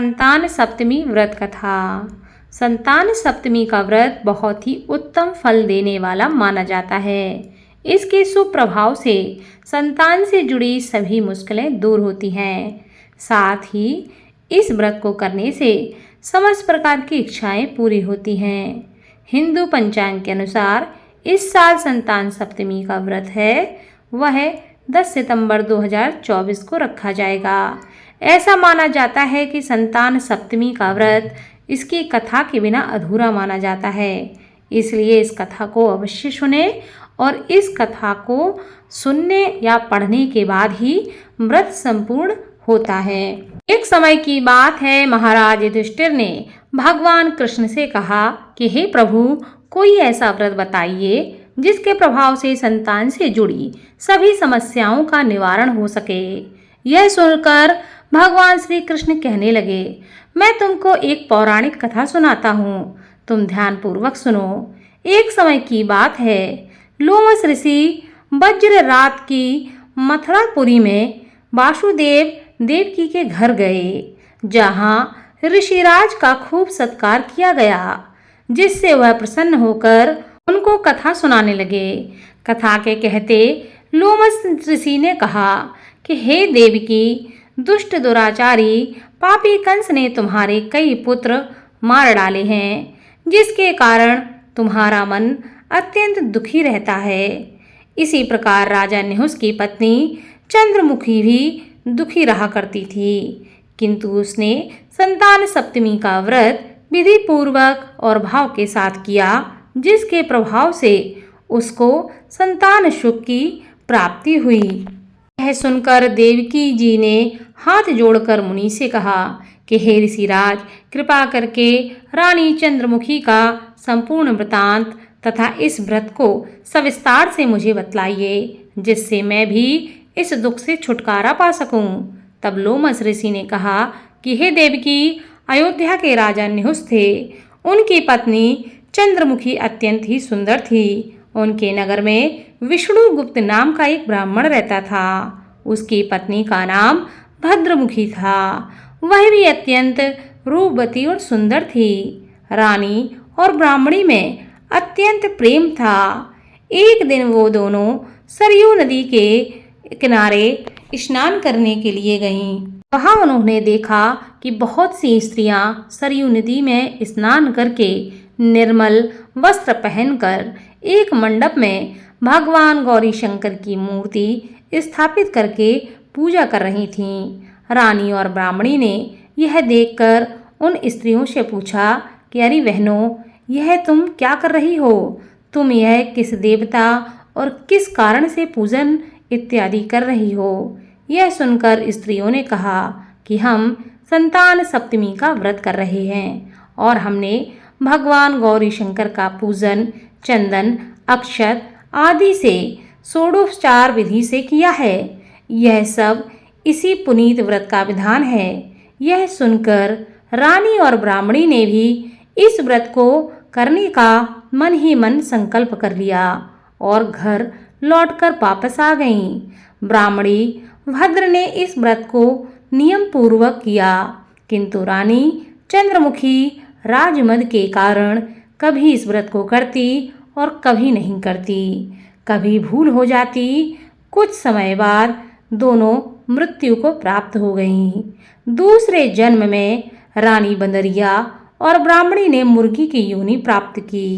संतान सप्तमी व्रत कथा। संतान सप्तमी का व्रत बहुत ही उत्तम फल देने वाला माना जाता है। इसके शुभ प्रभाव से संतान से जुड़ी सभी मुश्किलें दूर होती हैं। साथ ही इस व्रत को करने से समस्त प्रकार की इच्छाएं पूरी होती हैं। हिंदू पंचांग के अनुसार इस साल संतान सप्तमी का व्रत है वह 10 सितंबर 2024 को रखा जाएगा। ऐसा माना जाता है कि संतान सप्तमी का व्रत इसकी कथा के बिना अधूरा माना जाता है। इसलिए इस कथा को अवश्य सुने और इस कथा को सुनने या पढ़ने के बाद ही व्रत संपूर्ण होता है। एक समय की बात है, महाराज युधिष्ठिर ने भगवान कृष्ण से कहा कि हे प्रभु, कोई ऐसा व्रत बताइए जिसके प्रभाव से संतान से जुड़ी सभी समस्याओं का निवारण हो सके। यह सुनकर भगवान श्री कृष्ण कहने लगे, मैं तुमको एक पौराणिक कथा सुनाता हूँ, तुम ध्यान पूर्वक सुनो। एक समय की बात है, लोमस ऋषि वज्र रात की मथुरापुरी में वासुदेव देवकी के घर गए, जहाँ ऋषिराज का खूब सत्कार किया गया, जिससे वह प्रसन्न होकर उनको कथा सुनाने लगे। कथा के कहते लोमस ऋषि ने कहा कि हे देवकी, दुष्ट दुराचारी पापी कंस ने तुम्हारे कई पुत्र मार डाले हैं, जिसके कारण तुम्हारा मन अत्यंत दुखी रहता है। इसी प्रकार राजा निहुस की पत्नी चंद्रमुखी भी दुखी रहा करती थी, किंतु उसने संतान सप्तमी का व्रत विधि पूर्वक और भाव के साथ किया, जिसके प्रभाव से उसको संतान सुख की प्राप्ति हुई। यह सुनकर देवकी जी ने हाथ जोड़कर मुनि से कहा कि हे ऋषिराज, कृपा करके रानी चंद्रमुखी का संपूर्ण वृतांत तथा इस व्रत को सविस्तार से मुझे बतलाइए, जिससे मैं भी इस दुख से छुटकारा पा सकूं। तब लोमस ऋषि ने कहा कि हे देवकी, अयोध्या के राजा निहुस थे। उनकी पत्नी चंद्रमुखी अत्यंत ही सुंदर थी। उनके नगर में विष्णुगुप्त नाम का एक ब्राह्मण रहता था। उसकी पत्नी का नाम भद्रमुखी था। वह भी अत्यंत रूपवती और सुंदर थी। रानी और ब्राह्मणी में अत्यंत प्रेम था। एक दिन वो दोनों सरयू नदी के किनारे स्नान करने के लिए गईं। वहां उन्होंने देखा कि बहुत सी स्त्रियां सरयू नदी में स्नान करके निर्मल वस्त्र पहनकर एक मंडप में भगवान गौरी शंकर की मूर्ति स्थापित करके पूजा कर रही थीं। रानी और ब्राह्मणी ने यह देखकर उन स्त्रियों से पूछा कि अरे बहनों, यह तुम क्या कर रही हो? तुम यह किस देवता और किस कारण से पूजन इत्यादि कर रही हो? यह सुनकर स्त्रियों ने कहा कि हम संतान सप्तमी का व्रत कर रहे हैं और हमने भगवान गौरी शंकर का पूजन चंदन, अक्षत आदि से षोडोपचार विधि से किया है। यह सब इसी पुनीत व्रत का विधान है। यह सुनकर रानी और ब्राह्मणी ने भी इस व्रत को करने का मन ही मन संकल्प कर लिया और घर लौटकर वापस आ गईं। ब्राह्मणी भद्र ने इस व्रत को नियम पूर्वक किया, किंतु रानी चंद्रमुखी राजमद के कारण कभी इस व्रत को करती और कभी नहीं करती, कभी भूल हो जाती। कुछ समय बाद दोनों मृत्यु को प्राप्त हो गईं। दूसरे जन्म में रानी बंदरिया और ब्राह्मणी ने मुर्गी की योनि प्राप्त की।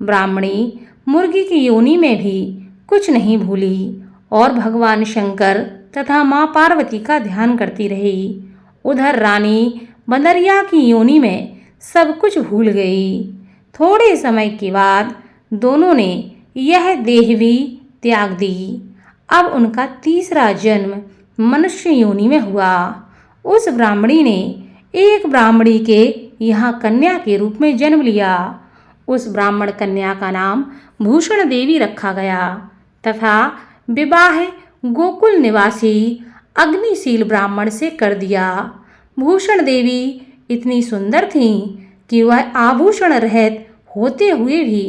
ब्राह्मणी मुर्गी की योनि में भी कुछ नहीं भूली और भगवान शंकर तथा माँ पार्वती का ध्यान करती रही। उधर रानी बंदरिया की योनि में सब कुछ भूल गई। थोड़े समय के बाद दोनों ने यह देह भी त्याग दी। अब उनका तीसरा जन्म मनुष्य योनि में हुआ। उस ब्राह्मणी ने एक ब्राह्मणी के यहाँ कन्या के रूप में जन्म लिया। उस ब्राह्मण कन्या का नाम भूषण देवी रखा गया तथा विवाह गोकुल निवासी अग्निशील ब्राह्मण से कर दिया। भूषण देवी इतनी सुंदर थीं कि वह आभूषण रहित होते हुए भी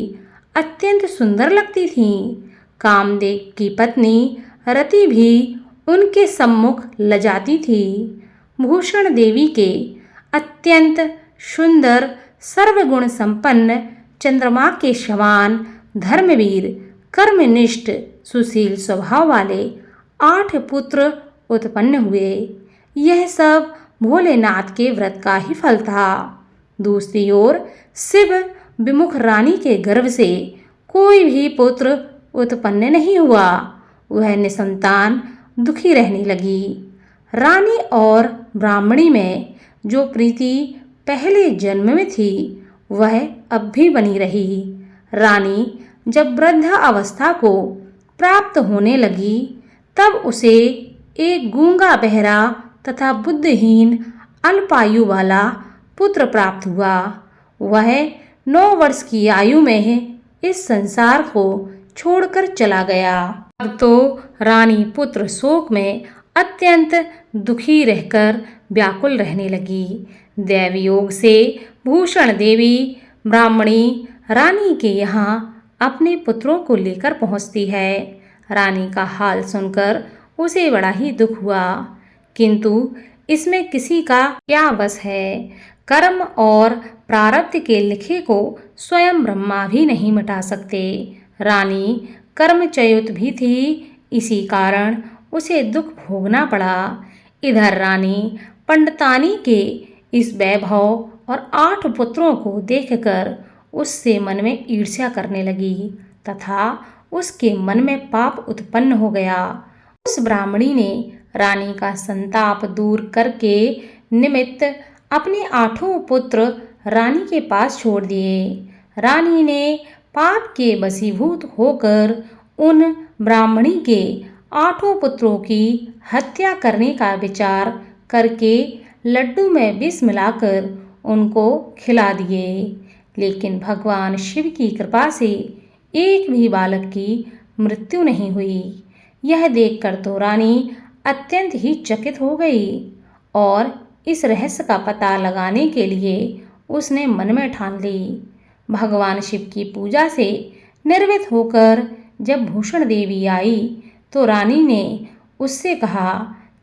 अत्यंत सुंदर लगती थीं। कामदेव की पत्नी रति भी उनके सम्मुख लजाती थी। भूषण देवी के अत्यंत सुंदर सर्वगुण संपन्न चंद्रमा के समान धर्मवीर कर्मनिष्ठ सुशील स्वभाव वाले 8 पुत्र उत्पन्न हुए। यह सब भोलेनाथ के व्रत का ही फल था। दूसरी ओर शिव विमुख रानी के गर्भ से कोई भी पुत्र उत्पन्न नहीं हुआ। वह निसंतान दुखी रहने लगी। रानी और ब्राह्मणी में जो प्रीति पहले जन्म में थी वह अब भी बनी रही। रानी जब वृद्ध अवस्था को प्राप्त होने लगी तब उसे एक गूंगा बहरा तथा बुद्धिहीन अल्पायु वाला पुत्र प्राप्त हुआ। वह 9 वर्ष की आयु में इस संसार को छोड़कर चला गया। अब तो रानी पुत्र शोक में अत्यंत दुखी रहकर व्याकुल रहने लगी। दैवयोग से भूषण देवी ब्राह्मणी रानी के यहाँ अपने पुत्रों को लेकर पहुँचती है। रानी का हाल सुनकर उसे बड़ा ही दुख हुआ, किंतु इसमें किसी का क्या बस है। कर्म और प्रारब्ध के लिखे को स्वयं ब्रह्मा भी नहीं मिटा सकते। रानी कर्मच्युत भी थी, इसी कारण उसे दुख भोगना पड़ा। इधर रानी पंडितानी के इस वैभव और 8 पुत्रों को देखकर उससे मन में ईर्ष्या करने लगी तथा उसके मन में पाप उत्पन्न हो गया। उस ब्राह्मणी ने रानी का संताप दूर करके निमित्त अपने 8 पुत्र रानी के पास छोड़ दिए। रानी ने पाप के वशीभूत होकर उन ब्राह्मणी के 8 पुत्रों की हत्या करने का विचार करके लड्डू में विष मिलाकर उनको खिला दिए। लेकिन भगवान शिव की कृपा से एक भी बालक की मृत्यु नहीं हुई। यह देखकर तो रानी अत्यंत ही चकित हो गई और इस रहस्य का पता लगाने के लिए उसने मन में ठान ली। भगवान शिव की पूजा से निर्वित होकर जब भूषण देवी आई तो रानी ने उससे कहा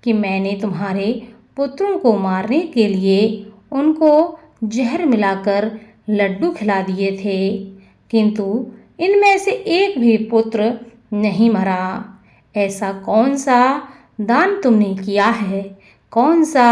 कि मैंने तुम्हारे पुत्रों को मारने के लिए उनको जहर मिलाकर लड्डू खिला दिए थे, किंतु इनमें से एक भी पुत्र नहीं मरा। ऐसा कौन सा दान तुमने किया है, कौन सा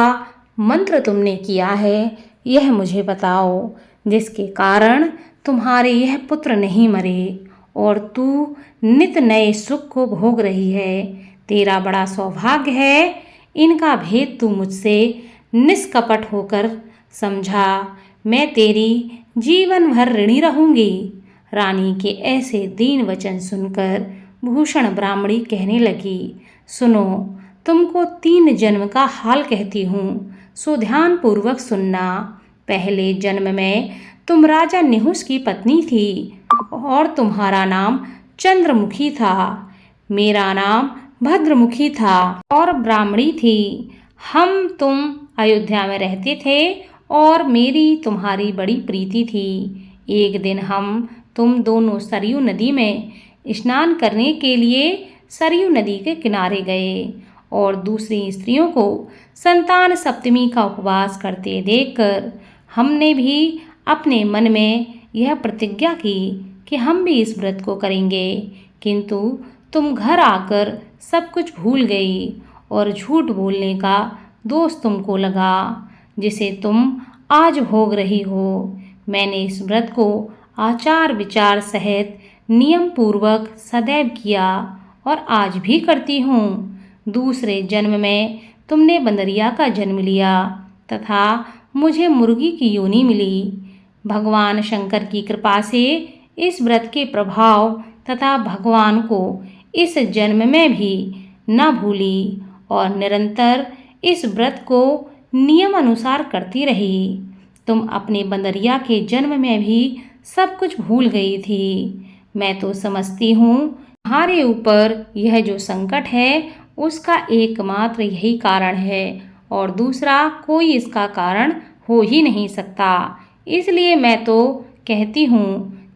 मंत्र तुमने किया है, यह मुझे बताओ, जिसके कारण तुम्हारे यह पुत्र नहीं मरे और तू नित नए सुख को भोग रही है। तेरा बड़ा सौभाग्य है। इनका भेद तू मुझसे निष्कपट होकर समझा। मैं तेरी जीवन भर ऋणी रहूंगी। रानी के ऐसे दीन वचन सुनकर भूषण ब्राह्मणी कहने लगी, सुनो, तुमको 3 जन्म का हाल कहती हूँ, सो ध्यान पूर्वक सुनना। पहले जन्म में तुम राजा निहुष की पत्नी थी और तुम्हारा नाम चंद्रमुखी था। मेरा नाम भद्रमुखी था और ब्राह्मणी थी। तुम अयोध्या में रहते थे और मेरी तुम्हारी बड़ी प्रीति थी। एक दिन तुम दोनों सरयू नदी में स्नान करने के लिए सरयू नदी के किनारे गए और दूसरी स्त्रियों को संतान सप्तमी का उपवास करते देखकर हमने भी अपने मन में यह प्रतिज्ञा की कि हम भी इस व्रत को करेंगे, किंतु तुम घर आकर सब कुछ भूल गई और झूठ बोलने का दोष तुमको लगा, जिसे तुम आज भोग रही हो। मैंने इस व्रत को आचार विचार सहित नियम पूर्वक सदैव किया और आज भी करती हूँ। दूसरे जन्म में तुमने बंदरिया का जन्म लिया तथा मुझे मुर्गी की योनि मिली। भगवान शंकर की कृपा से इस व्रत के प्रभाव तथा भगवान को इस जन्म में भी न भूली और निरंतर इस व्रत को नियम अनुसार करती रही। तुम अपने बंदरिया के जन्म में भी सब कुछ भूल गई थी। मैं तो समझती हूँ तुम्हारे ऊपर यह जो संकट है उसका एकमात्र यही कारण है और दूसरा कोई इसका कारण हो ही नहीं सकता। इसलिए मैं तो कहती हूँ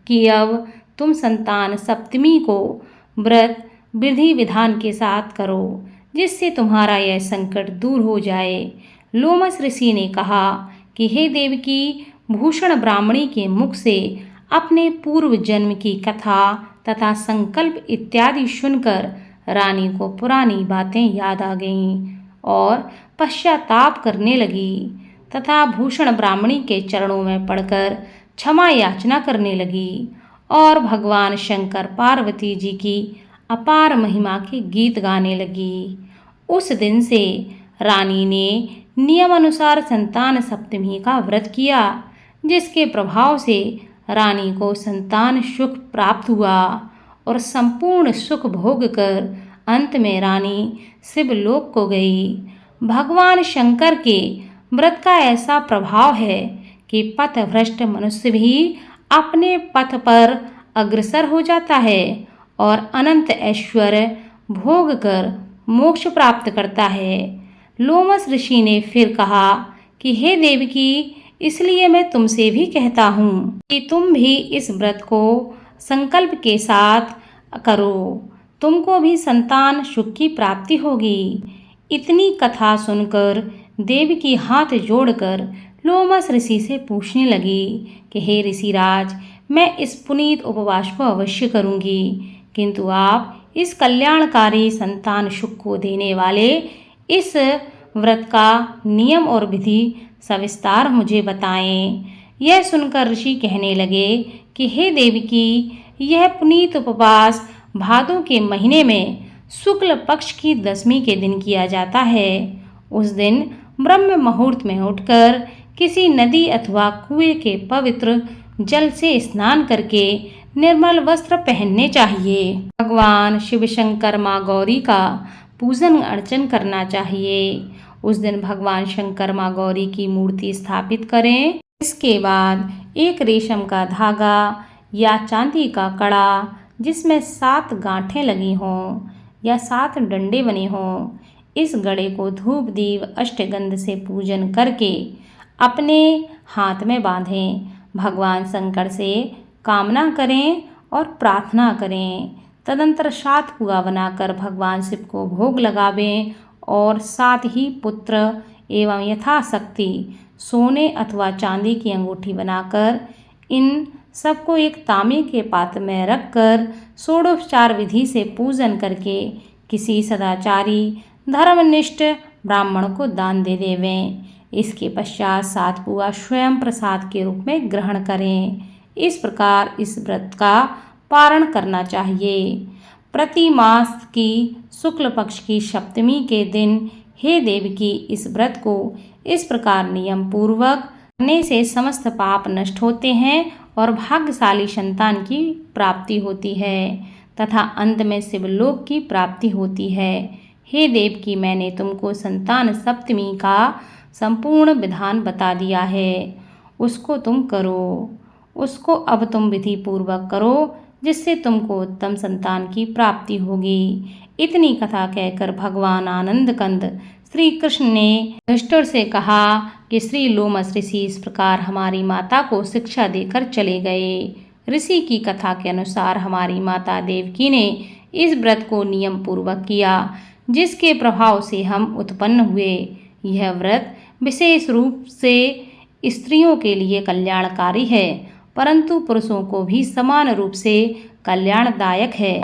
कि अब तुम संतान सप्तमी को व्रत विधि विधान के साथ करो, जिससे तुम्हारा यह संकट दूर हो जाए। लोमस ऋषि ने कहा कि हे देवकी, भूषण ब्राह्मणी के मुख से अपने पूर्व जन्म की कथा तथा संकल्प इत्यादि सुनकर रानी को पुरानी बातें याद आ गईं और पश्चाताप करने लगी तथा भूषण ब्राह्मणी के चरणों में पड़कर क्षमा याचना करने लगी और भगवान शंकर पार्वती जी की अपार महिमा के गीत गाने लगी। उस दिन से रानी ने नियम अनुसार संतान सप्तमी का व्रत किया, जिसके प्रभाव से रानी को संतान सुख प्राप्त हुआ और संपूर्ण सुख भोग कर अंत में रानी शिवलोक को गई। भगवान शंकर के व्रत का ऐसा प्रभाव है कि पथभ्रष्ट मनुष्य भी अपने पथ पर अग्रसर हो जाता है और अनंत ऐश्वर्य भोग कर मोक्ष प्राप्त करता है। लोमस ऋषि ने फिर कहा कि हे देवकी, इसलिए मैं तुमसे भी कहता हूँ कि तुम भी इस व्रत को संकल्प के साथ करो, तुमको भी संतान सुख की प्राप्ति होगी। इतनी कथा सुनकर देवकी हाथ जोड़कर लोमस ऋषि से पूछने लगी कि हे ऋषिराज, मैं इस पुनीत उपवास को अवश्य करूँगी, किंतु आप इस कल्याणकारी संतान सुख को देने वाले इस व्रत का नियम और विधि सविस्तार मुझे बताएं। यह सुनकर ऋषि कहने लगे कि हे देवकी, यह पुनीत उपवास भादों के महीने में शुक्ल पक्ष की 10वीं के दिन किया जाता है। उस दिन ब्रह्म मुहूर्त में उठकर किसी नदी अथवा कुएं के पवित्र जल से स्नान करके निर्मल वस्त्र पहनने चाहिए। भगवान शिव शंकर माँ गौरी का पूजन अर्चन करना चाहिए। उस दिन भगवान शंकर माँ गौरी की मूर्ति स्थापित करें। इसके बाद एक रेशम का धागा या चांदी का कड़ा जिसमें 7 गांठें लगी हों या 7 डंडे बने हों, इस गड़े को धूप दीप अष्टगंध से पूजन करके अपने हाथ में बांधें। भगवान शंकर से कामना करें और प्रार्थना करें। तदंतर 7 पुआ बनाकर भगवान शिव को भोग लगावें और 7 ही पुत्र एवं यथाशक्ति सोने अथवा चांदी की अंगूठी बनाकर इन सबको एक तांबे के पात्र में रखकर षोडोपचार विधि से पूजन करके किसी सदाचारी धर्मनिष्ठ ब्राह्मण को दान दे देवें। इसके पश्चात 7 पुआ स्वयं प्रसाद के रूप में ग्रहण करें। इस प्रकार इस व्रत का पारण करना चाहिए। प्रति मास की शुक्ल पक्ष की सप्तमी के दिन हे देवकी, इस व्रत को इस प्रकार नियम पूर्वक करने से समस्त पाप नष्ट होते हैं और भाग्यशाली संतान की प्राप्ति होती है तथा अंत में शिवलोक की प्राप्ति होती है। हे देवकी, मैंने तुमको संतान सप्तमी का संपूर्ण विधान बता दिया है, उसको तुम करो। उसको अब तुम विधि पूर्वक करो, जिससे तुमको उत्तम संतान की प्राप्ति होगी। इतनी कथा कहकर भगवान आनंद कंद श्री कृष्ण ने युधिष्ठिर से कहा कि श्री लोमस ऋषि इस प्रकार हमारी माता को शिक्षा देकर चले गए। ऋषि की कथा के अनुसार हमारी माता देवकी ने इस व्रत को नियम पूर्वक किया, जिसके प्रभाव से हम उत्पन्न हुए। यह व्रत विशेष रूप से स्त्रियों के लिए कल्याणकारी है, परंतु पुरुषों को भी समान रूप से कल्याणदायक है।